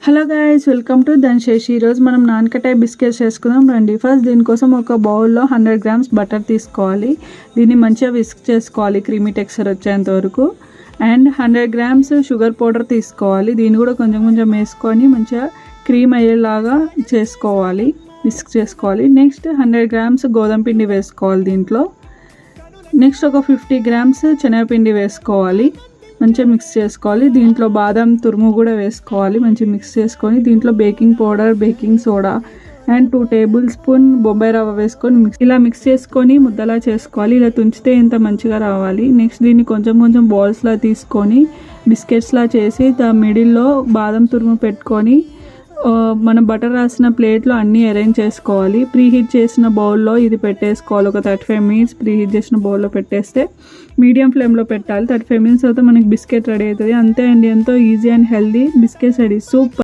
Hello guys, welcome to Dhanshesh. ఈరోజు మనం నాన్కటాయ్ biscuits చేసుకుందాం రండి. ఫస్ట్ దీనికోసం ఒక బౌల్లో 100 గ్రామ్స్ బటర్ తీసుకోవాలి. దీన్ని మంచిగా విస్క్ చేసుకోవాలి క్రీమీ టెక్స్చర్ వచ్చేంత వరకు. అండ్ 100 గ్రామ్స్ షుగర్ పౌడర్ తీసుకోవాలి. దీన్ని కూడా కొంచెం కొంచెం వేసుకొని మంచిగా క్రీమ్ అయ్యేలాగా చేసుకోవాలి, విస్క్ చేసుకోవాలి. నెక్స్ట్ 100 గ్రామ్స్ గోధుమ పిండి వేసుకోవాలి దీంట్లో. నెక్స్ట్ ఒక 50 గ్రామ్స్ శనగపిండి వేసుకోవాలి, మంచిగా మిక్స్ చేసుకోవాలి. దీంట్లో బాదం తురుము కూడా వేసుకోవాలి, మంచిగా మిక్స్ చేసుకొని దీంట్లో baking powder, baking soda and 2 table spoon Bombay రవ్వ వేసుకొని ఇలా మిక్స్ చేసుకొని ముద్దలా చేసుకోవాలి. ఇలా తుంచితే ఇంత మంచిగా రావాలి. నెక్స్ట్ దీన్ని కొంచెం కొంచెం బాల్స్లా తీసుకొని బిస్కెట్స్లా చేసి మిడిల్లో బాదం తురుము పెట్టుకొని మనం బటర్ రాసిన ప్లేట్లో అన్నీ అరేంజ్ చేసుకోవాలి. ప్రీహీట్ చేసిన బౌల్లో ఇది పెట్టేసుకోవాలి. ఒక 35 మినిట్స్ ప్రీహీట్ చేసిన బౌల్లో పెట్టేస్తే మీడియం ఫ్లేమ్లో పెట్టాలి. 35 మినిట్స్ తర్వాత మనకి బిస్కెట్ రెడీ అవుతుంది. అంతే అండి, ఎంతో easy and healthy biscuits ready. Super.